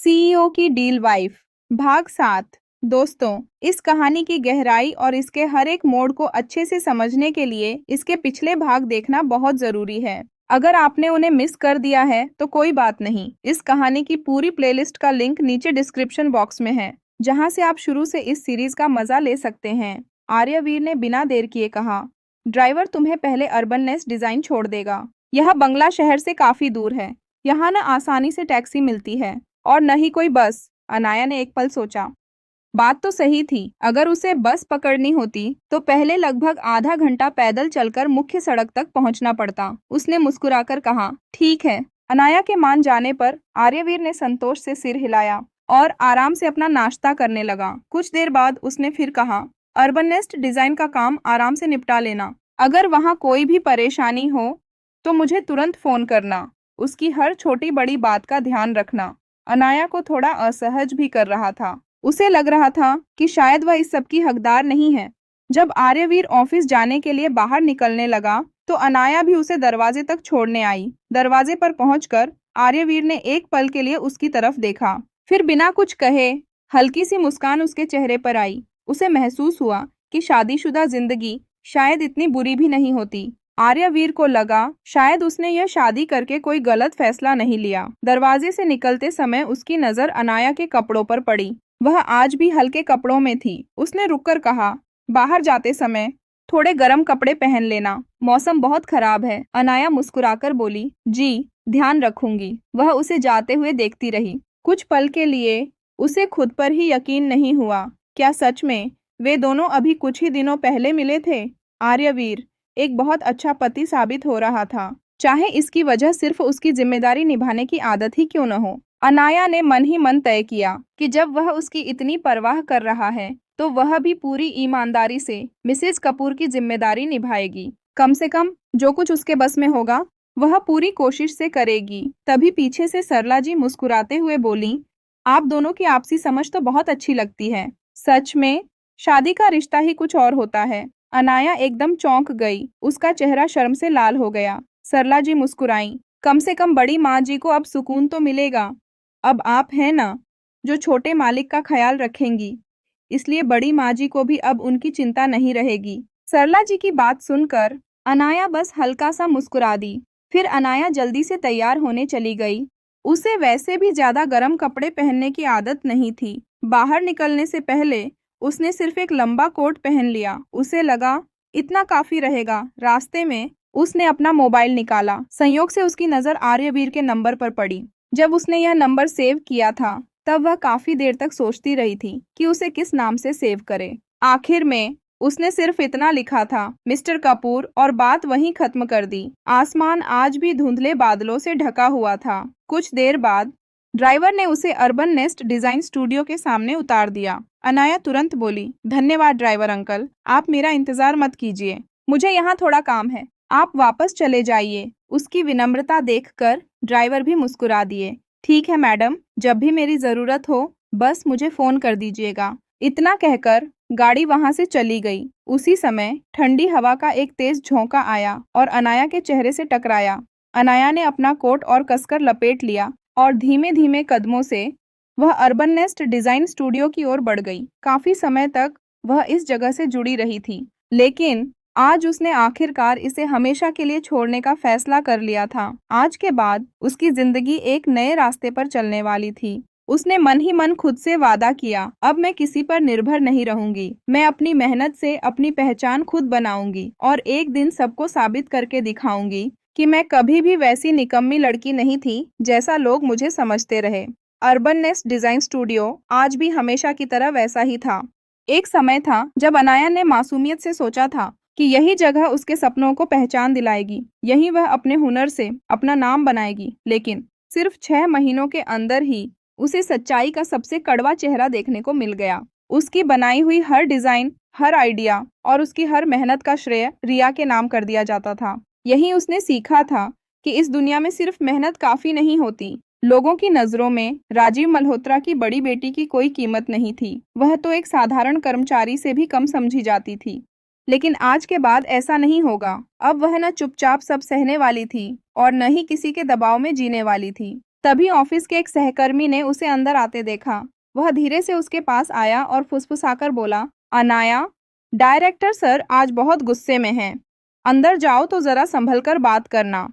CEO की deal wife भाग 7। दोस्तों, इस कहानी की गहराई और इसके हर एक मोड़ को अच्छे से समझने के लिए इसके पिछले भाग देखना बहुत जरूरी है। अगर आपने उन्हें मिस कर दिया है तो कोई बात नहीं, इस कहानी की पूरी प्लेलिस्ट का लिंक नीचे डिस्क्रिप्शन बॉक्स में है, जहां से आप शुरू से इस सीरीज का मजा ले सकते हैं। आर्यवीर ने बिना देर किए कहा, ड्राइवर तुम्हें पहले अर्बन नेस्ट डिजाइन छोड़ देगा। यह बंगला शहर से काफी दूर है। यहाँ न आसानी से टैक्सी मिलती है और न ही कोई बस। अनाया ने एक पल सोचा। बात तो सही थी, अगर उसे बस पकड़नी होती तो पहले लगभग आधा घंटा पैदल चलकर मुख्य सड़क तक पहुंचना पड़ता। उसने मुस्कुराकर कहा, ठीक है। अनाया के मान जाने पर आर्यवीर ने संतोष से सिर हिलाया और आराम से अपना नाश्ता करने लगा। कुछ देर बाद उसने फिर कहा, अर्बन नेस्ट डिजाइन का काम आराम से निपटा लेना। अगर वहाँ कोई भी परेशानी हो तो मुझे तुरंत फोन करना। उसकी हर छोटी बड़ी बात का ध्यान रखना। अनाया को थोड़ा असहज भी कर रहा था। उसे लग रहा था कि शायद वह इस सब की हकदार नहीं है। जब आर्यवीर ऑफिस जाने के लिए बाहर निकलने लगा तो अनाया भी उसे दरवाजे तक छोड़ने आई। दरवाजे पर पहुंचकर आर्यवीर ने एक पल के लिए उसकी तरफ देखा, फिर बिना कुछ कहे हल्की सी मुस्कान उसके चेहरे पर आई। उसे महसूस हुआ कि शादीशुदा जिंदगी शायद इतनी बुरी भी नहीं होती। आर्यवीर को लगा शायद उसने यह शादी करके कोई गलत फैसला नहीं लिया। दरवाजे से निकलते समय उसकी नजर अनाया के कपड़ों पर पड़ी। वह आज भी हल्के कपड़ों में थी। उसने रुककर कहा, बाहर जाते समय थोड़े गर्म कपड़े पहन लेना, मौसम बहुत खराब है। अनाया मुस्कुराकर बोली, जी ध्यान रखूंगी। वह उसे जाते हुए देखती रही। कुछ पल के लिए उसे खुद पर ही यकीन नहीं हुआ। क्या सच में वे दोनों अभी कुछ ही दिनों पहले मिले थे? आर्यवीर एक बहुत अच्छा पति साबित हो रहा था, चाहे इसकी वजह सिर्फ उसकी जिम्मेदारी निभाने की आदत ही क्यों न हो। अनाया ने मन ही मन तय किया कि जब वह उसकी इतनी परवाह कर रहा है तो वह भी पूरी ईमानदारी से मिसेज कपूर की जिम्मेदारी निभाएगी। कम से कम जो कुछ उसके बस में होगा वह पूरी कोशिश से करेगी। तभी पीछे से सरला जी मुस्कुराते हुए बोली, आप दोनों की आपसी समझ तो बहुत अच्छी लगती है। सच में शादी का रिश्ता ही कुछ और होता है। अनाया एकदम चौंक गई। उसका चेहरा शर्म से लाल हो गया। सरला जी मुस्कुराईं, कम से कम बड़ी माँ जी को अब सुकून तो मिलेगा। अब आप हैं ना, जो छोटे मालिक का ख्याल रखेंगी, इसलिए बड़ी माँ जी को भी अब उनकी चिंता नहीं रहेगी। सरला जी की बात सुनकर अनाया बस हल्का सा मुस्कुरा दी। फिर अनाया जल्दी से तैयार होने चली गई। उसे वैसे भी ज्यादा गर्म कपड़े पहनने की आदत नहीं थी। बाहर निकलने से पहले उसने सिर्फ एक लंबा कोट पहन लिया। उसे लगा इतना काफी रहेगा। रास्ते में उसने अपना मोबाइल निकाला। संयोग से उसकी नजर आर्यवीर के नंबर पर पड़ी। जब उसने यह नंबर सेव किया था तब वह काफी देर तक सोचती रही थी कि उसे किस नाम से सेव करे। आखिर में उसने सिर्फ इतना लिखा था, मिस्टर कपूर, और बात वहीं खत्म कर दी। आसमान आज भी धुंधले बादलों से ढका हुआ था। कुछ देर बाद ड्राइवर ने उसे अर्बन नेस्ट डिजाइन स्टूडियो के सामने उतार दिया। अनाया तुरंत बोली, धन्यवाद ड्राइवर अंकल, आप मेरा इंतजार मत कीजिए, मुझे यहाँ थोड़ा काम है, आप वापस चले जाइए। उसकी विनम्रता देखकर ड्राइवर भी मुस्कुरा दिए। ठीक है मैडम, जब भी मेरी जरूरत हो बस मुझे फोन कर दीजिएगा। इतना कहकर गाड़ी वहां से चली गई। उसी समय ठंडी हवा का एक तेज झोंका आया और अनाया के चेहरे से टकराया। अनाया ने अपना कोट और कसकर लपेट लिया और धीमे धीमे कदमों से वह अर्बन नेस्ट डिजाइन स्टूडियो की ओर बढ़ गई। काफी समय तक वह इस जगह से जुड़ी रही थी, लेकिन आज उसने आखिरकार इसे हमेशा के लिए छोड़ने का फैसला कर लिया था। आज के बाद उसकी जिंदगी एक नए रास्ते पर चलने वाली थी। उसने मन ही मन खुद से वादा किया, अब मैं किसी पर निर्भर नहीं रहूंगी। मैं अपनी मेहनत से अपनी पहचान खुद बनाऊंगी और एक दिन सबको साबित करके दिखाऊंगी कि मैं कभी भी वैसी निकम्मी लड़की नहीं थी जैसा लोग मुझे समझते रहे। अर्बन नेस्ट डिजाइन स्टूडियो आज भी हमेशा की तरह वैसा ही था। एक समय था जब अनाया ने मासूमियत से सोचा था कि यही जगह उसके सपनों को पहचान दिलाएगी, यही वह अपने हुनर से अपना नाम बनाएगी। लेकिन सिर्फ 6 महीनों के अंदर ही उसे सच्चाई का सबसे कड़वा चेहरा देखने को मिल गया। उसकी बनाई हुई हर डिजाइन, हर आइडिया और उसकी हर मेहनत का श्रेय रिया के नाम कर दिया जाता था। यही उसने सीखा था कि इस दुनिया में सिर्फ मेहनत काफी नहीं होती। लोगों की नजरों में राजीव मल्होत्रा की बड़ी बेटी की कोई कीमत नहीं थी। वह तो एक साधारण कर्मचारी से भी कम समझी जाती थी। लेकिन आज के बाद ऐसा नहीं होगा। अब वह न चुपचाप सब सहने वाली थी और न ही किसी के दबाव में जीने वाली थी। तभी ऑफिस के एक सहकर्मी ने उसे अंदर आते देखा। वह धीरे से उसके पास आया और फुसफुसाकर बोला, अनाया, डायरेक्टर सर आज बहुत गुस्से में हैं। अंदर जाओ तो जरा संभल कर बात करना।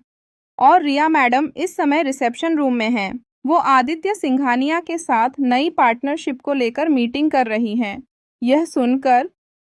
और रिया मैडम इस समय रिसेप्शन रूम में हैं। वो आदित्य सिंघानिया के साथ नई पार्टनरशिप को लेकर मीटिंग कर रही हैं। यह सुनकर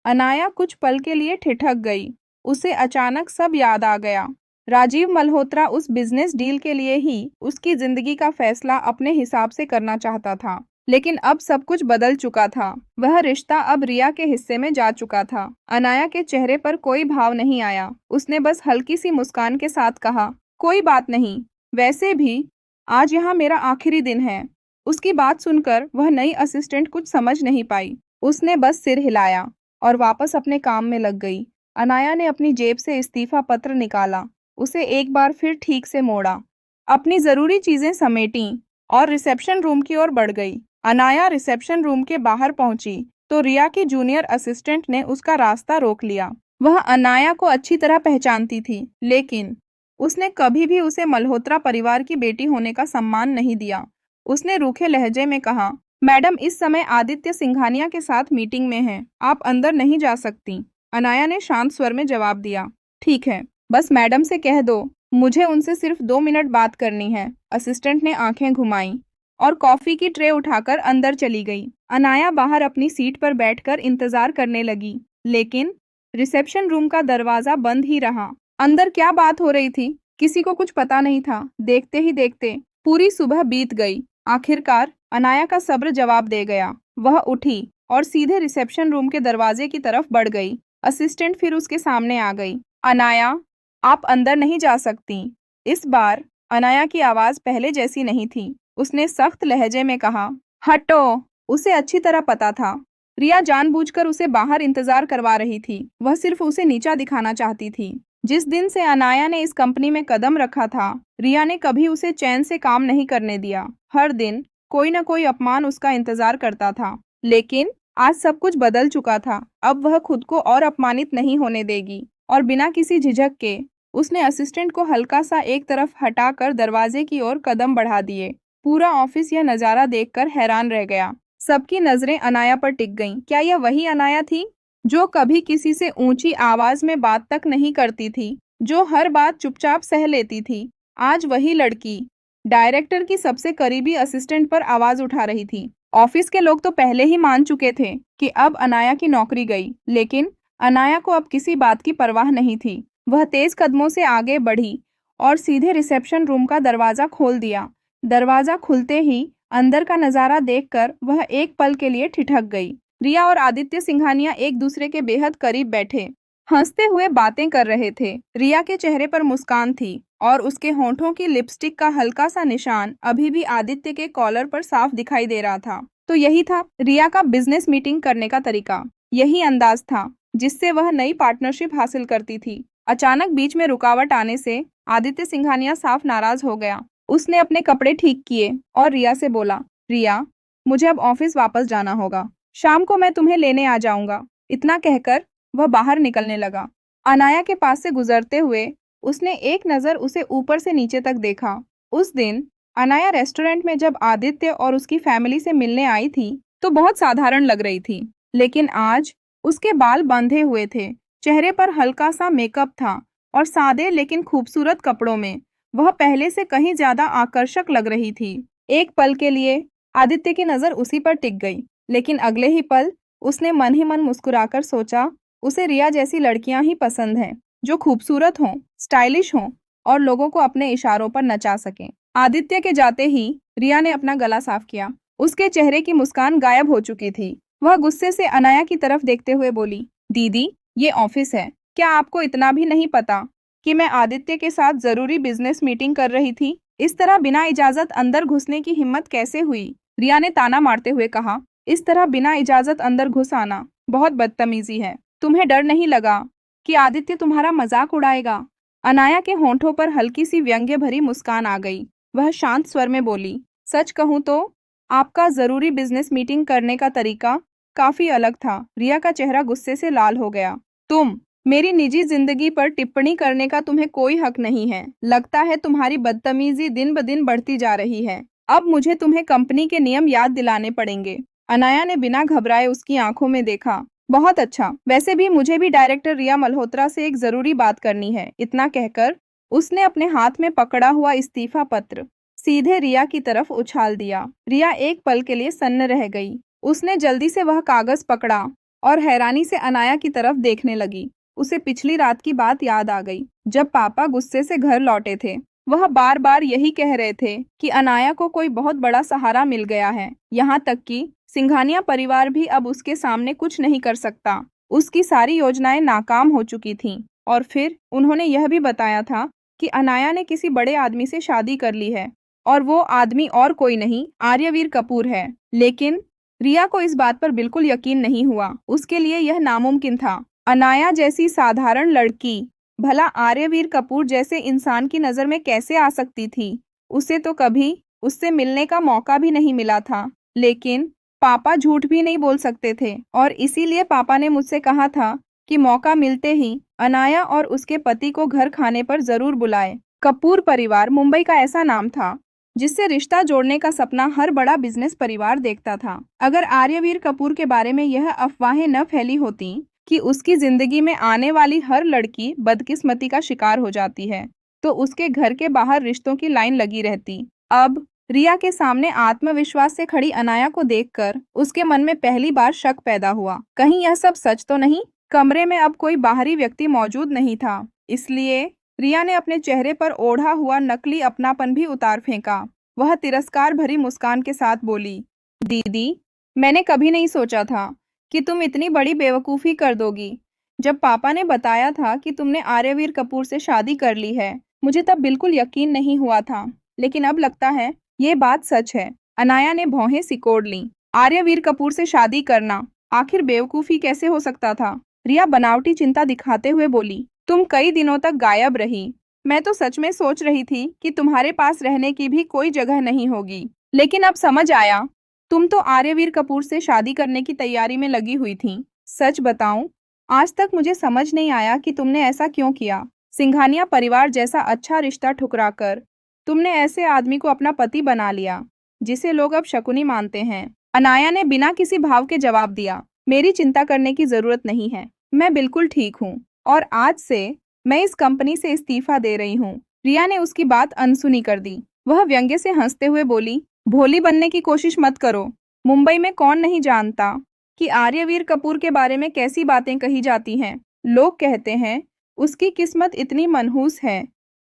अनाया कुछ पल के लिए ठिठक गई। उसे अचानक सब याद आ गया। राजीव मल्होत्रा उस बिजनेस डील के लिए ही उसकी जिंदगी का फैसला अपने हिसाब से करना चाहता था। लेकिन अब सब कुछ बदल चुका था। वह रिश्ता अब रिया के हिस्से में जा चुका था। अनाया के चेहरे पर कोई भाव नहीं आया। उसने बस हल्की सी मुस्कान के साथ कहा, कोई बात नहीं, वैसे भी आज यहाँ मेरा आखिरी दिन है। उसकी बात सुनकर वह नई असिस्टेंट कुछ समझ नहीं पाई। उसने बस सिर हिलाया और वापस अपने काम में लग गई। अनाया ने अपनी जेब से इस्तीफा पत्र निकाला, उसे एक बार फिर ठीक से मोड़ा, अपनी जरूरी चीजें समेटी और रिसेप्शन रूम की ओर बढ़ गई। अनाया रिसेप्शन रूम के बाहर पहुंची तो रिया की जूनियर असिस्टेंट ने उसका रास्ता रोक लिया। वह अनाया को अच्छी तरह पहचानती थी, लेकिन उसने कभी भी उसे मल्होत्रा परिवार की बेटी होने का सम्मान नहीं दिया। उसने रूखे लहजे में कहा, मैडम इस समय आदित्य सिंघानिया के साथ मीटिंग में हैं, आप अंदर नहीं जा सकती। अनाया ने शांत स्वर में जवाब दिया, ठीक है, बस मैडम से कह दो मुझे उनसे सिर्फ 2 मिनट बात करनी है। असिस्टेंट ने आंखें घुमाई और कॉफी की ट्रे उठाकर अंदर चली गई। अनाया बाहर अपनी सीट पर बैठकर इंतजार करने लगी, लेकिन रिसेप्शन रूम का दरवाजा बंद ही रहा। अंदर क्या बात हो रही थी, किसी को कुछ पता नहीं था। देखते ही देखते पूरी सुबह बीत गई। आखिरकार अनाया का सब्र जवाब दे गया। वह उठी और सीधे रिसेप्शन रूम के दरवाजे की तरफ बढ़ गई। असिस्टेंट फिर उसके सामने आ गई। अनाया, आप अंदर नहीं जा सकती। इस बार अनाया की आवाज पहले जैसी नहीं थी। उसने सख्त लहजे में कहा, हटो। उसे अच्छी तरह पता था रिया जानबूझकर उसे बाहर इंतजार करवा रही थी। वह सिर्फ उसे नीचा दिखाना चाहती थी। जिस दिन से अनाया ने इस कंपनी में कदम रखा था, रिया ने कभी उसे चैन से काम नहीं करने दिया। हर दिन कोई न कोई अपमान उसका इंतजार करता था। लेकिन आज सब कुछ बदल चुका था। अब वह खुद को और अपमानित नहीं होने देगी। और बिना किसी झिझक के उसने असिस्टेंट को हल्का सा एक तरफ हटाकर दरवाजे की ओर कदम बढ़ा दिए। पूरा ऑफिस यह नजारा देखकर हैरान रह गया। सबकी नजरें अनाया पर टिक गईं। क्या यह वही अनाया थी जो कभी किसी से ऊंची आवाज में बात तक नहीं करती थी, जो हर बात चुपचाप सह लेती थी? आज वही लड़की डायरेक्टर की सबसे करीबी असिस्टेंट पर आवाज उठा रही थी। ऑफिस के लोग तो पहले ही मान चुके थे कि अब अनाया की नौकरी गई, लेकिन अनाया को अब किसी बात की परवाह नहीं थी। वह तेज कदमों से आगे बढ़ी और सीधे रिसेप्शन रूम का दरवाजा खोल दिया। दरवाजा खुलते ही अंदर का नजारा देखकर वह एक पल के लिए ठिठक गई। रिया और आदित्य सिंघानिया एक दूसरे के बेहद करीब बैठे हंसते हुए बातें कर रहे थे। रिया के चेहरे पर मुस्कान थी और उसके होंठों की लिपस्टिक का हल्का सा निशान अभी भी आदित्य के कॉलर पर साफ दिखाई दे रहा था। तो यही था रिया का बिजनेस मीटिंग करने का तरीका। यही अंदाज था जिससे वह नई पार्टनरशिप हासिल करती थी। अचानक बीच में रुकावट आने से आदित्य सिंघानिया साफ नाराज हो गया। उसने अपने कपड़े ठीक किए और रिया से बोला, रिया, मुझे अब ऑफिस वापस जाना होगा। शाम को मैं तुम्हें लेने आ जाऊंगा। इतना कहकर वह बाहर निकलने लगा। अनाया के पास से गुजरते हुए उसने एक नजर उसे ऊपर से नीचे तक देखा। उस दिन अनाया रेस्टोरेंट में जब आदित्य और उसकी फैमिली से मिलने आई थी तो बहुत साधारण लग रही थी, लेकिन आज उसके बाल बंधे हुए थे, चेहरे पर हल्का सा मेकअप था और सादे लेकिन खूबसूरत कपड़ों में वह पहले से कहीं ज्यादा आकर्षक लग रही थी। एक पल के लिए आदित्य की नजर उसी पर टिक गई, लेकिन अगले ही पल उसने मन ही मन मुस्कुराकर सोचा, उसे रिया जैसी लड़कियां ही पसंद हैं, जो खूबसूरत हों, स्टाइलिश हों और लोगों को अपने इशारों पर नचा सकें। आदित्य के जाते ही रिया ने अपना गला साफ किया। उसके चेहरे की मुस्कान गायब हो चुकी थी। वह गुस्से से अनाया की तरफ देखते हुए बोली, दीदी, ये ऑफिस है, क्या आपको इतना भी नहीं पता कि मैं आदित्य के साथ जरूरी बिजनेस मीटिंग कर रही थी? इस तरह बिना इजाजत अंदर घुसने की हिम्मत कैसे हुई? रिया ने ताना मारते हुए कहा, इस तरह बिना इजाजत अंदर घुस आना बहुत बदतमीजी है। तुम्हें डर नहीं लगा कि आदित्य तुम्हारा मजाक उड़ाएगा? अनाया के होंठों पर हल्की सी व्यंग्य भरी मुस्कान आ गई। वह शांत स्वर में बोली, सच कहूं तो आपका जरूरी बिजनेस मीटिंग करने का तरीका काफी अलग था। रिया का चेहरा गुस्से से लाल हो गया। तुम मेरी निजी जिंदगी पर टिप्पणी करने का तुम्हें कोई हक नहीं है। लगता है तुम्हारी बदतमीजी दिन ब दिन बढ़ती जा रही है। अब मुझे तुम्हें कंपनी के नियम याद दिलाने पड़ेंगे। अनाया ने बिना घबराए उसकी आंखों में देखा। बहुत अच्छा, वैसे भी मुझे भी डायरेक्टर रिया मल्होत्रा से एक जरूरी बात करनी है। इतना कहकर उसने अपने हाथ में पकड़ा हुआ इस्तीफा पत्र सीधे रिया की तरफ उछाल दिया। रिया एक पल के लिए सन्न रह गई। उसने जल्दी से वह कागज पकड़ा और हैरानी से अनाया की तरफ देखने लगी। उसे पिछली रात की बात याद आ गई, जब पापा गुस्से से घर लौटे थे। वह बार बार यही कह रहे थे कि अनाया को कोई बहुत बड़ा सहारा मिल गया है। यहाँ तक कि सिंघानिया परिवार भी अब उसके सामने कुछ नहीं कर सकता। उसकी सारी योजनाएं नाकाम हो चुकी थीं। और फिर उन्होंने यह भी बताया था कि अनाया ने किसी बड़े आदमी से शादी कर ली है, और वो आदमी और कोई नहीं, आर्यवीर कपूर है। लेकिन रिया को इस बात पर बिल्कुल यकीन नहीं हुआ। उसके लिए यह नामुमकिन था। अनाया जैसी साधारण लड़की भला आर्यवीर कपूर जैसे इंसान की नजर में कैसे आ सकती थी? उसे तो कभी उससे मिलने का मौका भी नहीं मिला था। लेकिन पापा झूठ भी नहीं बोल सकते थे, और इसीलिए पापा ने मुझसे कहा था कि मौका मिलते ही अनाया और उसके पति को घर खाने पर जरूर बुलाए। कपूर परिवार मुंबई का ऐसा नाम था जिससे रिश्ता जोड़ने का सपना हर बड़ा बिजनेस परिवार देखता था। अगर आर्यवीर कपूर के बारे में यह अफवाहें न फैली होती कि उसकी जिंदगी में आने वाली हर लड़की बदकिस्मती का शिकार हो जाती है, तो उसके घर के बाहर रिश्तों की लाइन लगी रहती। अब रिया के सामने आत्मविश्वास से खड़ी अनाया को देखकर उसके मन में पहली बार शक पैदा हुआ। कहीं यह सब सच तो नहीं? कमरे में अब कोई बाहरी व्यक्ति मौजूद नहीं था, इसलिए रिया ने अपने चेहरे पर ओढ़ा हुआ नकली अपनापन भी उतार फेंका। वह तिरस्कार भरी मुस्कान के साथ बोली, दीदी, मैंने कभी नहीं सोचा था कि तुम इतनी बड़ी बेवकूफ़ी कर दोगी। जब पापा ने बताया था कि तुमने आर्यवीर कपूर से शादी कर ली है, मुझे तब बिल्कुल यकीन नहीं हुआ था। लेकिन अब लगता है ये बात सच है। अनाया ने भौहें सिकोड़ लीं। आर्यवीर कपूर से शादी करना आखिर बेवकूफ़ी कैसे हो सकता था? रिया बनावटी चिंता दिखाते हुए बोली, तुम कई दिनों तक गायब रही। मैं तो सच में सोच रही थी कि तुम्हारे पास रहने की भी कोई जगह नहीं होगी। लेकिन अब समझ आया, तुम तो आर्यवीर कपूर से शादी करने की तैयारी में लगी हुई थीं। सच बताऊं, आज तक मुझे समझ नहीं आया कि तुमने ऐसा क्यों किया। सिंघानिया परिवार जैसा अच्छा रिश्ता ठुकराकर तुमने ऐसे आदमी को अपना पति बना लिया, जिसे लोग अब शकुनी मानते हैं। अनाया ने बिना किसी भाव के जवाब दिया, मेरी चिंता करने की जरूरत नहीं है। मैं बिल्कुल ठीक हूँ, और आज से मैं इस कंपनी से इस्तीफा दे रही हूँ। रिया ने उसकी बात अनसुनी कर दी। वह व्यंग्य से हंसते हुए बोली, भोली बनने की कोशिश मत करो। मुंबई में कौन नहीं जानता कि आर्यवीर कपूर के बारे में कैसी बातें कही जाती हैं। लोग कहते हैं उसकी किस्मत इतनी मनहूस है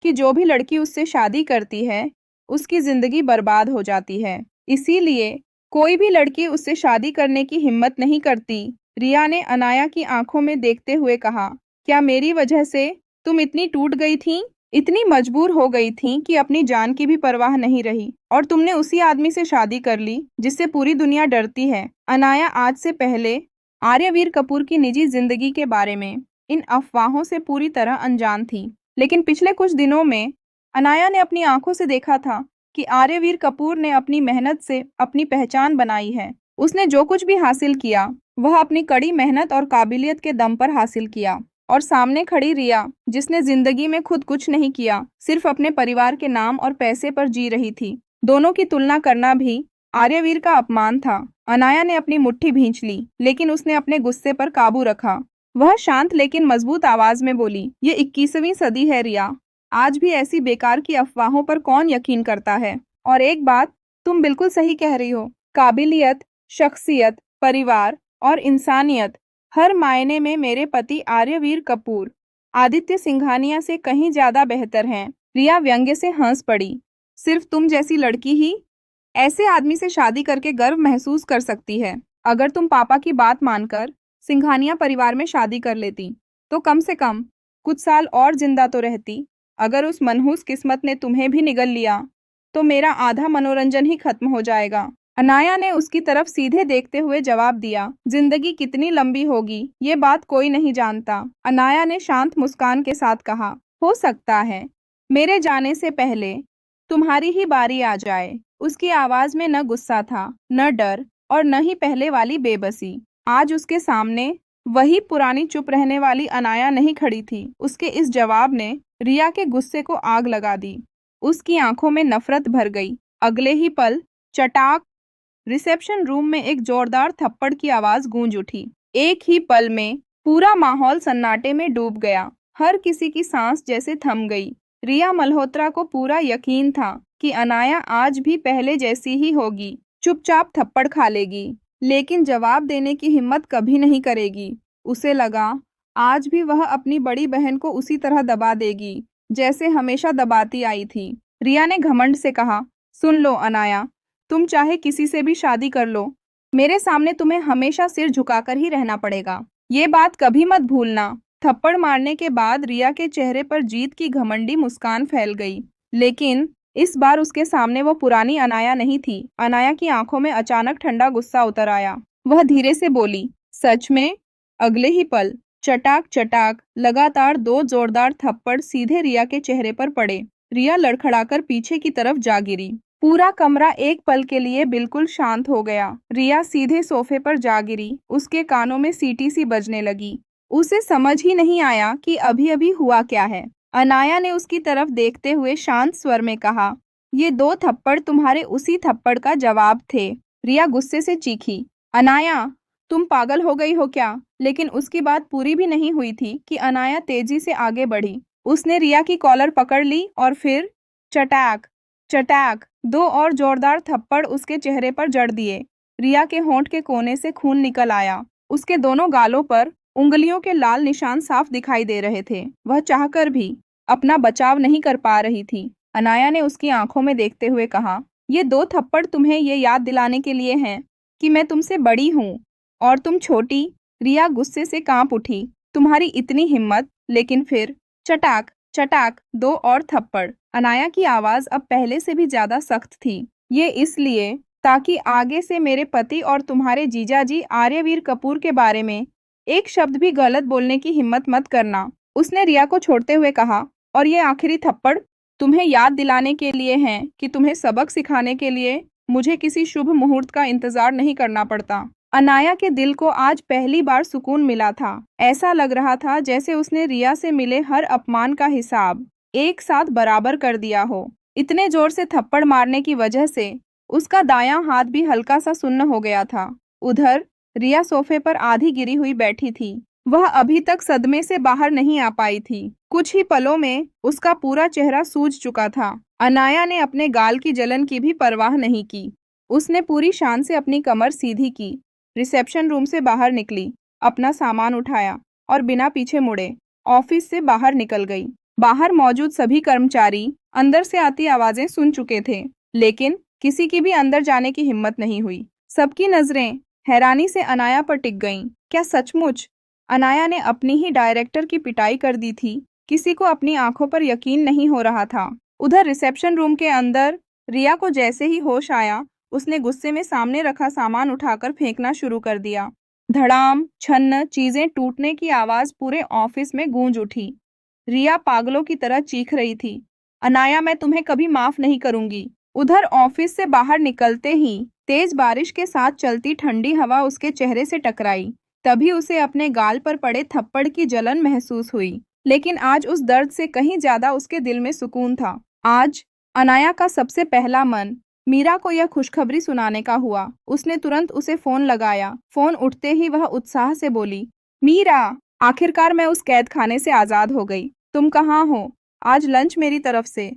कि जो भी लड़की उससे शादी करती है, उसकी जिंदगी बर्बाद हो जाती है। इसीलिए कोई भी लड़की उससे शादी करने की हिम्मत नहीं करती। रिया ने अनाया की आंखों में देखते हुए कहा, क्या मेरी वजह से तुम इतनी टूट गई थी, इतनी मजबूर हो गई थी कि अपनी जान की भी परवाह नहीं रही, और तुमने उसी आदमी से शादी कर ली जिससे पूरी दुनिया डरती है? अनाया आज से पहले आर्यवीर कपूर की निजी जिंदगी के बारे में इन अफवाहों से पूरी तरह अनजान थी। लेकिन पिछले कुछ दिनों में अनाया ने अपनी आंखों से देखा था कि आर्यवीर कपूर ने अपनी मेहनत से अपनी पहचान बनाई है। उसने जो कुछ भी हासिल किया, वह अपनी कड़ी मेहनत और काबिलियत के दम पर हासिल किया। और सामने खड़ी रिया, जिसने जिंदगी में खुद कुछ नहीं किया, सिर्फ अपने परिवार के नाम और पैसे पर जी रही थी। दोनों की तुलना करना भी आर्यवीर का अपमान था। अनाया ने अपनी मुट्ठी भींच ली, लेकिन उसने अपने गुस्से पर काबू रखा। वह शांत लेकिन मजबूत आवाज में बोली, ये 21वीं सदी है रिया। आज भी ऐसी बेकार की अफवाहों पर कौन यकीन करता है? और एक बात तुम बिल्कुल सही कह रही हो, काबिलियत, शख्सियत, परिवार और इंसानियत, हर मायने में मेरे पति आर्यवीर कपूर आदित्य सिंघानिया से कहीं ज्यादा बेहतर हैं। रिया व्यंग्य से हंस पड़ी। सिर्फ तुम जैसी लड़की ही ऐसे आदमी से शादी करके गर्व महसूस कर सकती है। अगर तुम पापा की बात मानकर सिंघानिया परिवार में शादी कर लेती, तो कम से कम कुछ साल और जिंदा तो रहती। अगर उस मनहूस किस्मत ने तुम्हें भी निगल लिया, तो मेरा आधा मनोरंजन ही खत्म हो जाएगा। अनाया ने उसकी तरफ सीधे देखते हुए जवाब दिया, जिंदगी कितनी लंबी होगी ये बात कोई नहीं जानता। अनाया ने शांत मुस्कान के साथ कहा, हो सकता है मेरे जाने से पहले तुम्हारी ही बारी आ जाए। उसकी आवाज में न गुस्सा था, न डर, और न ही पहले वाली बेबसी। आज उसके सामने वही पुरानी चुप रहने वाली अनाया नहीं खड़ी थी। उसके इस जवाब ने रिया के गुस्से को आग लगा दी। उसकी आंखों में नफरत भर गई। अगले ही पल चटाक, रिसेप्शन रूम में एक जोरदार थप्पड़ की आवाज गूंज उठी। एक ही पल में पूरा माहौल सन्नाटे में डूब गया। हर किसी की सांस जैसे थम गई। रिया मल्होत्रा को पूरा यकीन था कि अनाया आज भी पहले जैसी ही होगी, चुपचाप थप्पड़ खा लेगी, लेकिन जवाब देने की हिम्मत कभी नहीं करेगी। उसे लगा आज भी वह अपनी बड़ी बहन को उसी तरह दबा देगी जैसे हमेशा दबाती आई थी। रिया ने घमंड से कहा, सुन लो अनाया, तुम चाहे किसी से भी शादी कर लो, मेरे सामने तुम्हें हमेशा सिर झुकाकर ही रहना पड़ेगा। ये बात कभी मत भूलना। थप्पड़ मारने के बाद रिया के चेहरे पर जीत की घमंडी मुस्कान फैल गई, लेकिन इस बार उसके सामने वो पुरानी अनाया नहीं थी। अनाया की आंखों में अचानक ठंडा गुस्सा उतर आया। वह धीरे से बोली, सच में? अगले ही पल चटाक चटाक लगातार दो जोरदार थप्पड़ सीधे रिया के चेहरे पर पड़े। रिया लड़खड़ाकर पीछे की तरफ जा गिरी। पूरा कमरा एक पल के लिए बिल्कुल शांत हो गया। रिया सीधे सोफे पर जा गिरी। उसके कानों में सीटी सी बजने लगी। उसे समझ ही नहीं आया कि अभी अभी हुआ क्या है। अनाया ने उसकी तरफ देखते हुए शांत स्वर में कहा, ये दो थप्पड़ तुम्हारे उसी थप्पड़ का जवाब थे। रिया गुस्से से चीखी, अनाया, तुम पागल हो गई हो क्या? लेकिन उसकी बात पूरी भी नहीं हुई थी कि अनाया तेजी से आगे बढ़ी। उसने रिया की कॉलर पकड़ ली और फिर चटाक चटाक दो और जोरदार थप्पड़ उसके चेहरे पर जड़ दिए। रिया के होंठ के कोने से खून निकल आया। उसके दोनों गालों पर उंगलियों के लाल निशान साफ दिखाई दे रहे थे। वह चाहकर भी अपना बचाव नहीं कर पा रही थी। अनाया ने उसकी आंखों में देखते हुए कहा, ये दो थप्पड़ तुम्हें ये याद दिलाने के लिए हैं कि मैं तुमसे बड़ी हूँ और तुम छोटी। रिया गुस्से से कांप उठी। तुम्हारी इतनी हिम्मत! लेकिन फिर चटाक चटाक दो और थप्पड़। अनाया की आवाज अब पहले से भी ज्यादा सख्त थी। ये इसलिए ताकि आगे से मेरे पति और तुम्हारे जीजाजी आर्यवीर कपूर के बारे में एक शब्द भी गलत बोलने की हिम्मत मत करना। उसने रिया को छोड़ते हुए कहा, और ये आखिरी थप्पड़ तुम्हें याद दिलाने के लिए हैं कि तुम्हें सबक सिखाने के लिए मुझे किसी शुभ मुहूर्त का इंतजार नहीं करना पड़ता। अनाया के दिल को आज पहली बार सुकून मिला था। ऐसा लग रहा था जैसे उसने रिया से मिले हर अपमान का हिसाब एक साथ बराबर कर दिया हो। इतने जोर से थप्पड़ मारने की वजह से उसका दायां हाथ भी हल्का सा सुन्न हो गया था। उधर रिया सोफे पर आधी गिरी हुई बैठी थी। वह अभी तक सदमे से बाहर नहीं आ पाई थी। कुछ ही पलों में उसका पूरा चेहरा सूज चुका था। अनाया ने अपने गाल की जलन की भी परवाह नहीं की। उसने पूरी शान से अपनी कमर सीधी की, रिसेप्शन रूम से बाहर निकली, अपना सामान उठाया और बिना पीछे मुड़े ऑफिस से बाहर निकल गई। बाहर मौजूद सभी कर्मचारी अंदर से आती आवाजें सुन चुके थे, लेकिन किसी की भी अंदर जाने की हिम्मत नहीं हुई। सबकी नजरें हैरानी से अनाया पर टिक गईं। क्या सचमुच अनाया ने अपनी ही डायरेक्टर की पिटाई कर दी थी? किसी को अपनी आंखों पर यकीन नहीं हो रहा था। उधर रिसेप्शन रूम के अंदर रिया को जैसे ही होश आया, उसने गुस्से में सामने रखा सामान उठाकर फेंकना शुरू कर दिया। धड़ाम छन्न चीजें टूटने की आवाज पूरे ऑफिस में गूंज उठी। रिया पागलों की तरह चीख रही थी, अनाया, मैं तुम्हें कभी माफ नहीं करूंगी। उधर ऑफिस से बाहर निकलते ही तेज बारिश के साथ चलती ठंडी हवा उसके चेहरे से टकराई। तभी उसे अपने गाल पर पड़े थप्पड़ की जलन महसूस हुई, लेकिन आज उस दर्द से कहीं ज्यादा उसके दिल में सुकून था। आज अनाया का सबसे पहला मन मीरा को यह खुशखबरी सुनाने का हुआ। उसने तुरंत उसे फोन लगाया। फोन उठते ही वह उत्साह से बोली, मीरा, आखिरकार मैं उस कैद खाने से आजाद हो गई। तुम कहाँ हो? आज लंच मेरी तरफ से,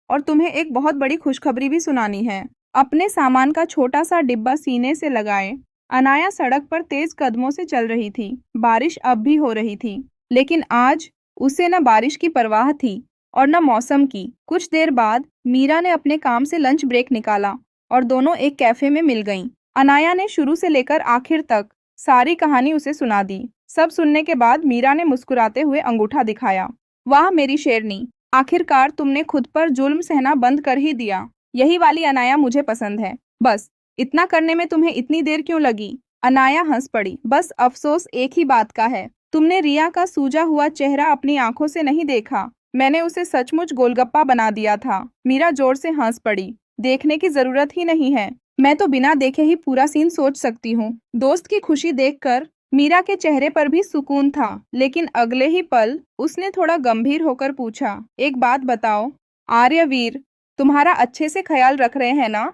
और तुम्हें एक बहुत बड़ी खुशखबरी भी सुनानी है। अपने सामान का छोटा सा डिब्बा सीने से लगाए अनाया सड़क पर तेज कदमों से चल रही थी। बारिश अब भी हो रही थी, लेकिन आज उसे न बारिश की परवाह थी और न मौसम की। कुछ देर बाद मीरा ने अपने काम से लंच ब्रेक निकाला और दोनों एक कैफे में मिल गईं। अनाया ने शुरू से लेकर आखिर तक सारी कहानी उसे सुना दी। सब सुनने के बाद मीरा ने मुस्कुराते हुए अंगूठा दिखाया। वाह मेरी शेरनी, आखिरकार तुमने खुद पर जुल्म सहना बंद कर ही दिया। यही वाली अनाया मुझे पसंद है। बस इतना करने में तुम्हें इतनी देर क्यों लगी? अनाया हंस पड़ी। बस अफसोस एक ही बात का है, तुमने रिया का सूजा हुआ चेहरा अपनी आंखों से नहीं देखा। मैंने उसे सचमुच गोलगप्पा बना दिया था। मीरा जोर से हंस पड़ी। देखने की जरूरत ही नहीं है, मैं तो बिना देखे ही पूरा सीन सोच सकती हूँ। दोस्त की खुशी देखकर मीरा के चेहरे पर भी सुकून था, लेकिन अगले ही पल उसने थोड़ा गंभीर होकर पूछा, एक बात बताओ, आर्यवीर तुम्हारा अच्छे से ख्याल रख रहे हैं ना?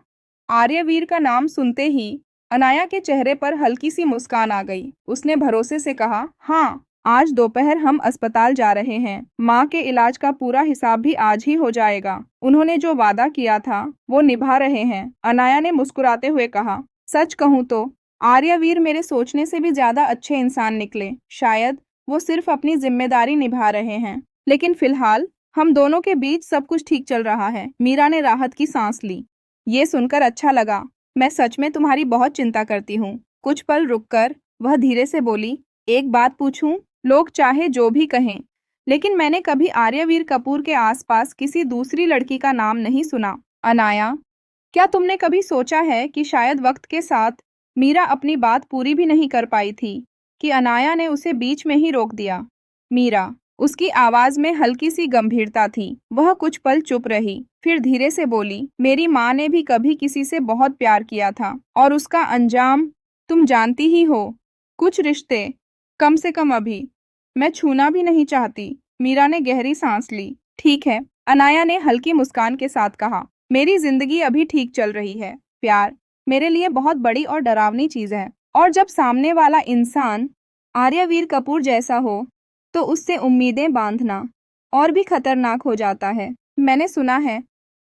आर्यवीर का नाम सुनते ही अनाया के चेहरे पर हल्की सी मुस्कान आ गई। उसने भरोसे से कहा, हाँ, आज दोपहर हम अस्पताल जा रहे हैं। माँ के इलाज का पूरा हिसाब भी आज ही हो जाएगा। उन्होंने जो वादा किया था वो निभा रहे हैं। अनाया ने मुस्कुराते हुए कहा, सच कहूँ तो आर्यवीर मेरे सोचने से भी ज्यादा अच्छे इंसान निकले। शायद वो सिर्फ अपनी जिम्मेदारी निभा रहे हैं, लेकिन फिलहाल हम दोनों के बीच सब कुछ ठीक चल रहा है। मीरा ने राहत की सांस ली। ये सुनकर अच्छा लगा। मैं सच में तुम्हारी बहुत चिंता करती हूँ। कुछ पल रुककर वह धीरे से बोली, एक बात पूछूं? लोग चाहे जो भी कहें, लेकिन मैंने कभी आर्यवीर कपूर के आसपास किसी दूसरी लड़की का नाम नहीं सुना। अनाया, क्या तुमने कभी सोचा है कि शायद वक्त के साथ मीरा अपनी बात पूरी भी नहीं कर पाई थी, कि अनाया ने उसे बीच में ही रोक दिया? मीरा, उसकी आवाज में हल्की सी गंभीरता थी। वह कुछ पल चुप रही, फिर धीरे से बोली, मेरी माँ ने भी कभी किसी से बहुत प्यार किया था, और उसका अंजाम तुम जानती ही हो। कुछ रिश्ते, कम से कम अभी, मैं छूना भी नहीं चाहती। मीरा ने गहरी सांस ली। ठीक है, अनाया ने हल्की मुस्कान के साथ कहा, मेरी जिंदगी अभी ठीक चल रही है। प्यार मेरे लिए बहुत बड़ी और डरावनी चीज है, और जब सामने वाला इंसान आर्यवीर कपूर जैसा हो, तो उससे उम्मीदें बांधना और भी खतरनाक हो जाता है। मैंने सुना है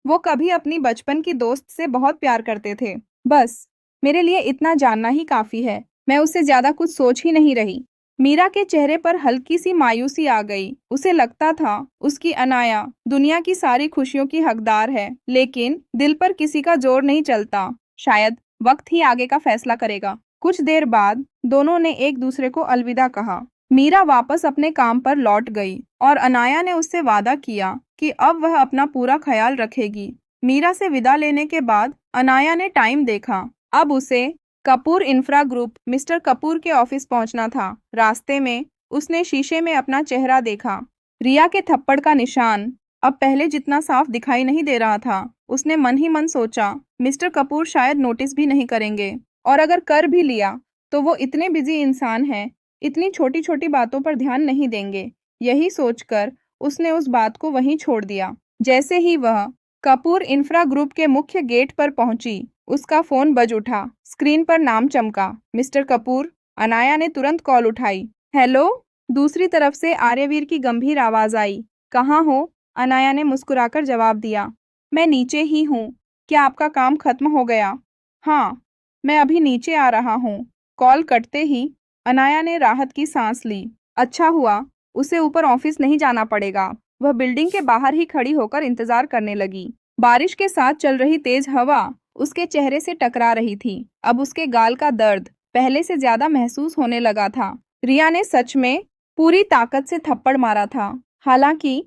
वो कभी अपनी बचपन की दोस्त से बहुत प्यार करते थे। बस मेरे लिए इतना जानना ही काफी है। मैं उससे ज्यादा कुछ सोच ही नहीं रही। मीरा के चेहरे पर हल्की सी मायूसी आ गई। उसे लगता था उसकी अनाया दुनिया की सारी खुशियों की हकदार है, लेकिन दिल पर किसी का जोर नहीं चलता। शायद वक्त ही आगे का फैसला करेगा। कुछ देर बाद दोनों ने एक दूसरे को अलविदा कहा। मीरा वापस अपने काम पर लौट गई, और अनाया ने उससे वादा किया कि अब वह अपना पूरा ख्याल रखेगी। मीरा से विदा लेने के बाद अनाया ने टाइम देखा। अब उसे Kapoor infra group mister Kapoor के ऑफिस पहुंचना था। रास्ते में उसने शीशे में अपना चेहरा देखा। रिया के थप्पड़ का निशान अब पहले जितना साफ दिखाई नहीं दे रहा था। उसने मन ही मन सोचा, मिस्टर कपूर शायद नोटिस भी नहीं करेंगे, और अगर कर भी लिया तो वो इतने बिजी इंसान हैं, इतनी छोटी छोटी बातों पर ध्यान नहीं देंगे। यही सोचकर उसने उस बात को वहीं छोड़ दिया। जैसे ही वह कपूर इंफ्रा ग्रुप के मुख्य गेट पर पहुंची, उसका फोन बज उठा। स्क्रीन पर नाम चमका, मिस्टर कपूर। अनाया ने तुरंत कॉल उठाई। हेलो। दूसरी तरफ से आर्यवीर की गंभीर आवाज आई। कहाँ हो? अनाया ने मुस्कुराकर जवाब दिया, मैं नीचे ही हूँ। क्या आपका काम खत्म हो गया? हाँ, मैं अभी नीचे आ रहा हूँ। कॉल कटते ही अनाया ने राहत की सांस ली। अच्छा हुआ, उसे ऊपर ऑफिस नहीं जाना पड़ेगा। वह बिल्डिंग के बाहर ही खड़ी होकर इंतजार करने लगी। बारिश के साथ चल रही तेज हवा उसके चेहरे से टकरा रही थी। अब उसके गाल का दर्द पहले से ज्यादा महसूस होने लगा था। रिया ने सच में पूरी ताकत से थप्पड़ मारा था। हालांकि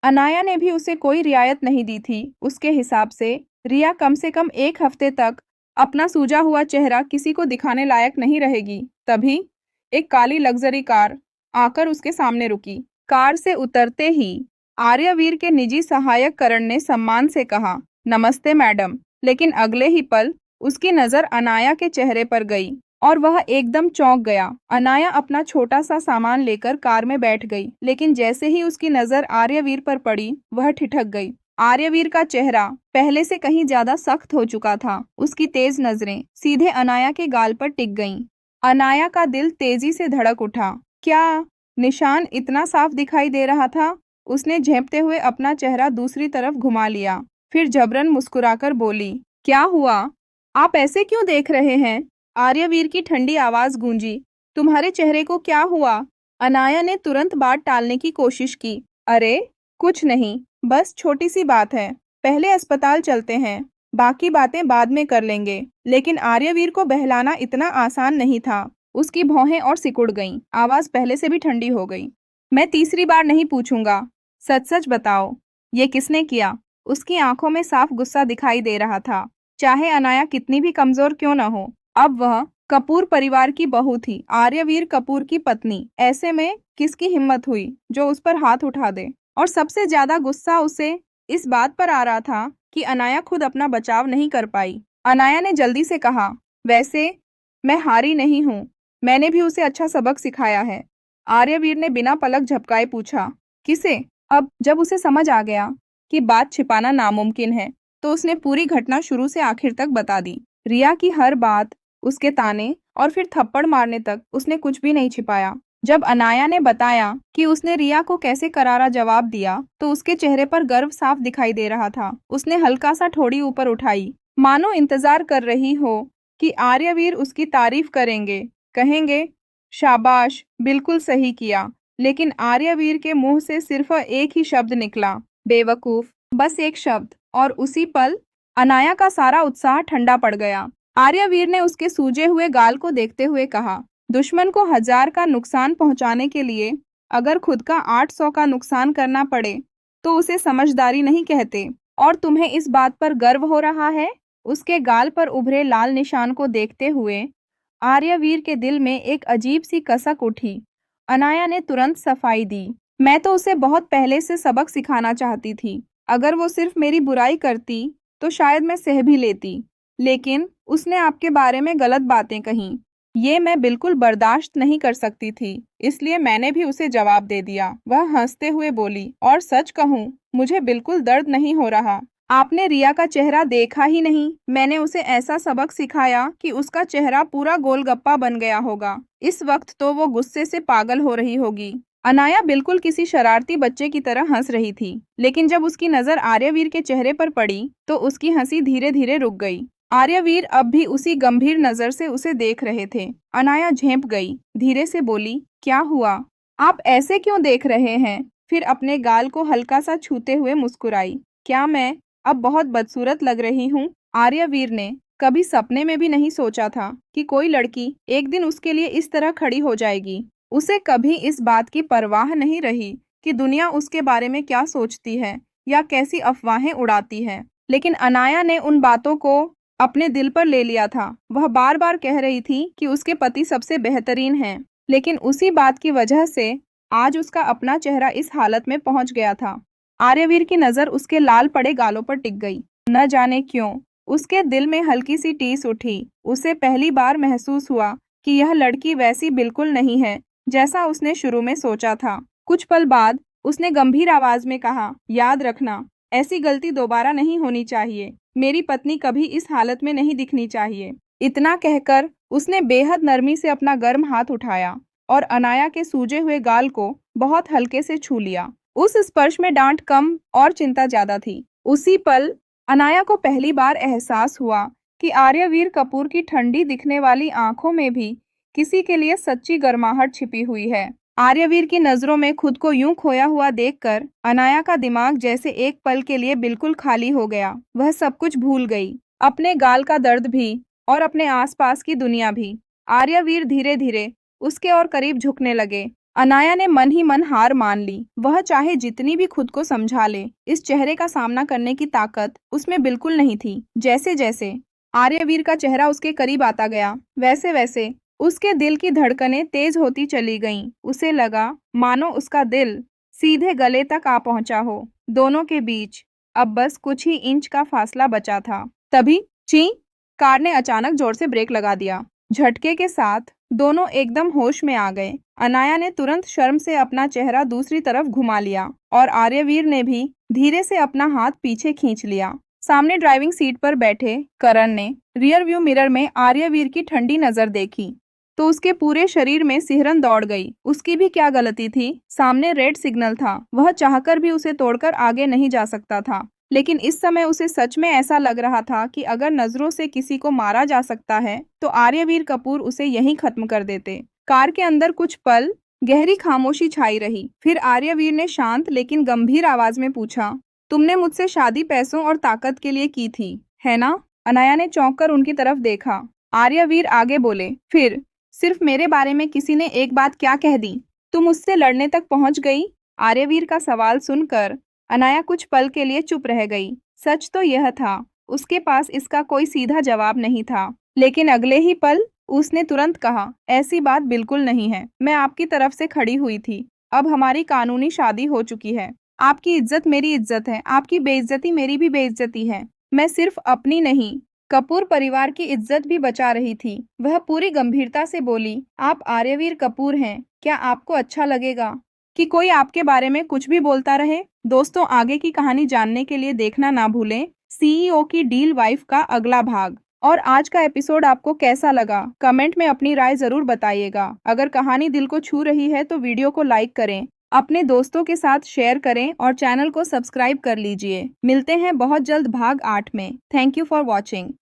अनाया ने भी उसे कोई रियायत नहीं दी थी। उसके हिसाब से रिया कम से कम एक हफ्ते तक अपना सूजा हुआ चेहरा किसी को दिखाने लायक नहीं रहेगी। तभी एक काली लग्जरी कार आकर उसके सामने रुकी। कार से उतरते ही आर्यवीर के निजी सहायक करण ने सम्मान से कहा, नमस्ते मैडम। लेकिन अगले ही पल उसकी नजर अनाया के चेहरे पर गई, और वह एकदम चौंक गया। अनाया अपना छोटा सा सामान लेकर कार में बैठ गई, लेकिन जैसे ही उसकी नजर आर्यवीर पर पड़ी, वह ठिठक गई। आर्यवीर का चेहरा पहले से कहीं ज्यादा सख्त हो चुका था। उसकी तेज नजरें सीधे अनाया के गाल पर टिक गईं। अनाया का दिल तेजी से धड़क उठा। क्या निशान इतना साफ दिखाई दे रहा था? उसने झेंपते हुए अपना चेहरा दूसरी तरफ घुमा लिया, फिर जबरन मुस्कुराकर बोली, क्या हुआ? आप ऐसे क्यों देख रहे हैं? आर्यवीर की ठंडी आवाज गूंजी। तुम्हारे चेहरे को क्या हुआ? अनाया ने तुरंत बात टालने की कोशिश की। अरे कुछ नहीं, बस छोटी सी बात है। पहले अस्पताल चलते हैं, बाकी बातें बाद में कर लेंगे। लेकिन आर्यवीर को बहलाना इतना आसान नहीं था। उसकी भौहें और सिकुड़ गईं, आवाज पहले से भी ठंडी हो गई। मैं तीसरी बार नहीं पूछूंगा, सच सच बताओ, ये किसने किया? उसकी आंखों में साफ गुस्सा दिखाई दे रहा था। चाहे अनाया कितनी भी कमजोर क्यों न हो, अब वह कपूर परिवार की बहू थी, आर्यवीर कपूर की पत्नी। ऐसे में किसकी हिम्मत हुई जो उस पर हाथ उठा दे? और सबसे ज्यादा गुस्सा उसे इस बात पर आ रहा था कि अनाया खुद अपना बचाव नहीं कर पाई। अनाया ने जल्दी से कहा, वैसे मैं हारी नहीं हूँ, मैंने भी उसे अच्छा सबक सिखाया है। आर्यवीर ने बिना पलक झपकाए पूछा, किसे? अब जब उसे समझ आ गया कि बात छिपाना नामुमकिन है, तो उसने पूरी घटना शुरू से आखिर तक बता दी। रिया की हर बात, उसके ताने और फिर थप्पड़ मारने तक उसने कुछ भी नहीं छिपाया। जब अनाया ने बताया कि उसने रिया को कैसे करारा जवाब दिया, तो उसके चेहरे पर गर्व साफ दिखाई दे रहा था। उसने हल्का सा ठोड़ी ऊपर उठाई, मानो इंतजार कर रही हो कि आर्यवीर उसकी तारीफ करेंगे, कहेंगे, शाबाश, बिल्कुल सही किया। लेकिन आर्यवीर के मुंह से सिर्फ एक ही शब्द निकला, बेवकूफ। बस एक शब्द। और उसी पल अनाया का सारा उत्साह ठंडा पड़ गया। आर्यवीर ने उसके सूजे हुए गाल को देखते हुए कहा, दुश्मन को 1000 का नुकसान पहुंचाने के लिए अगर खुद का 800 का नुकसान करना पड़े तो उसे समझदारी नहीं कहते। और तुम्हें इस बात पर गर्व हो रहा है? उसके गाल पर उभरे लाल निशान को देखते हुए आर्यवीर के दिल में एक अजीब सी कसक उठी। अनाया ने तुरंत सफाई दी, मैं तो उसे बहुत पहले से सबक सिखाना चाहती थी। अगर वो सिर्फ मेरी बुराई करती तो शायद मैं सह भी लेती, लेकिन उसने आपके बारे में गलत बातें कहीं, ये मैं बिल्कुल बर्दाश्त नहीं कर सकती थी, इसलिए मैंने भी उसे जवाब दे दिया। वह हंसते हुए बोली, और सच कहूँ, मुझे बिल्कुल दर्द नहीं हो रहा। आपने रिया का चेहरा देखा ही नहीं। मैंने उसे ऐसा सबक सिखाया कि उसका चेहरा पूरा गोलगप्पा बन गया होगा। इस वक्त तो वो गुस्से से पागल हो रही होगी। अनाया बिल्कुल किसी शरारती बच्चे की तरह हंस रही थी, लेकिन जब उसकी नजर आर्यवीर के चेहरे पर पड़ी, तो उसकी हंसी धीरे धीरे रुक गई। आर्यवीर अब भी उसी गंभीर नजर से उसे देख रहे थे। अनाया झेंप गई, धीरे से बोली, क्या हुआ? आप ऐसे क्यों देख रहे हैं? फिर अपने गाल को हल्का सा छूते हुए मुस्कुराई, क्या मैं अब बहुत बदसूरत लग रही हूँ? आर्यवीर ने कभी सपने में भी नहीं सोचा था कि कोई लड़की एक दिन उसके लिए इस तरह खड़ी हो जाएगी। उसे कभी इस बात की परवाह नहीं रही कि दुनिया उसके बारे में क्या सोचती है या कैसी अफवाहें उड़ाती है। लेकिन अनाया ने उन बातों को अपने दिल पर ले लिया था। वह बार बार कह रही थी कि उसके पति सबसे बेहतरीन हैं, लेकिन उसी बात की वजह से आज उसका अपना चेहरा इस हालत में पहुंच गया था। आर्यवीर की नजर उसके लाल पड़े गालों पर टिक गई। न जाने क्यों उसके दिल में हल्की सी टीस उठी। उसे पहली बार महसूस हुआ कि यह लड़की वैसी बिल्कुल नहीं है जैसा उसने शुरू में सोचा था। कुछ पल बाद उसने गंभीर आवाज में कहा, याद रखना, ऐसी गलती दोबारा नहीं होनी चाहिए। मेरी पत्नी कभी इस हालत में नहीं दिखनी चाहिए। इतना कहकर उसने बेहद नरमी से अपना गर्म हाथ उठाया और अनाया के सूजे हुए गाल को बहुत हल्के से छू लिया। उस स्पर्श में डांट कम और चिंता ज्यादा थी। उसी पल अनाया को पहली बार एहसास हुआ कि आर्यवीर कपूर की ठंडी दिखने वाली आंखों में भी किसी के लिए सच्ची गर्माहट छिपी हुई है। आर्यवीर की नजरों में खुद को यूं खोया हुआ देखकर अनाया का दिमाग जैसे एक पल के लिए बिल्कुल खाली हो गया। वह सब कुछ भूल गई, अपने गाल का दर्द भी और अपने आसपास की दुनिया भी। आर्यवीर धीरे धीरे उसके और करीब झुकने लगे। अनाया ने मन ही मन हार मान ली। वह चाहे जितनी भी खुद को समझा ले, इस चेहरे का सामना करने की ताकत उसमें बिल्कुल नहीं थी। जैसे जैसे आर्यवीर का चेहरा उसके करीब आता गया, वैसे वैसे उसके दिल की धड़कनें तेज होती चली गईं। उसे लगा मानो उसका दिल सीधे गले तक आ पहुंचा हो। दोनों के बीच अब बस कुछ ही इंच का फासला बचा था। तभी ची, कार ने अचानक जोर से ब्रेक लगा दिया। झटके के साथ दोनों एकदम होश में आ गए। अनाया ने तुरंत शर्म से अपना चेहरा दूसरी तरफ घुमा लिया और आर्यवीर ने भी धीरे से अपना हाथ पीछे खींच लिया। सामने ड्राइविंग सीट पर बैठे करण ने रियर व्यू मिरर में आर्यवीर की ठंडी नजर देखी तो उसके पूरे शरीर में सिहरन दौड़ गई। उसकी भी क्या गलती थी? सामने रेड सिग्नल था। वह चाहकर भी उसे तोड़कर आगे नहीं जा सकता था। लेकिन इस समय उसे सच में ऐसा लग रहा था कि अगर नजरों से किसी को मारा जा सकता है तो आर्यवीर कपूर उसे यहीं खत्म कर देते। कार के अंदर कुछ पल गहरी खामोशी छाई रही। फिर आर्यवीर ने शांत लेकिन गंभीर आवाज में पूछा, तुमने मुझसे शादी पैसों और ताकत के लिए की थी, है ना? अनाया ने चौंक कर उनकी तरफ देखा। आर्यवीर आगे बोले, फिर सिर्फ मेरे बारे में किसी ने एक बात क्या कह दी, तुम उससे लड़ने तक पहुंच गई? आर्यवीर का सवाल सुनकर अनाया कुछ पल के लिए चुप रह गई। सच तो यह था, उसके पास इसका कोई सीधा जवाब नहीं था। लेकिन अगले ही पल उसने तुरंत कहा, ऐसी बात बिल्कुल नहीं है। मैं आपकी तरफ से खड़ी हुई थी। अब हमारी कानूनी शादी हो चुकी है। आपकी इज्जत मेरी इज्जत है, आपकी बेइज्जती मेरी भी बेइज्जती है। मैं सिर्फ अपनी नहीं कपूर परिवार की इज्जत भी बचा रही थी। वह पूरी गंभीरता से बोली, आप आर्यवीर कपूर हैं, क्या आपको अच्छा लगेगा कि कोई आपके बारे में कुछ भी बोलता रहे? दोस्तों, आगे की कहानी जानने के लिए देखना ना भूलें सीईओ की डील वाइफ का अगला भाग। और आज का एपिसोड आपको कैसा लगा? कमेंट में अपनी राय जरूर बताइएगा। अगर कहानी दिल को छू रही है तो वीडियो को लाइक करें, अपने दोस्तों के साथ शेयर करें और चैनल को सब्सक्राइब कर लीजिए। मिलते हैं बहुत जल्द भाग 8 में। Thank you for watching.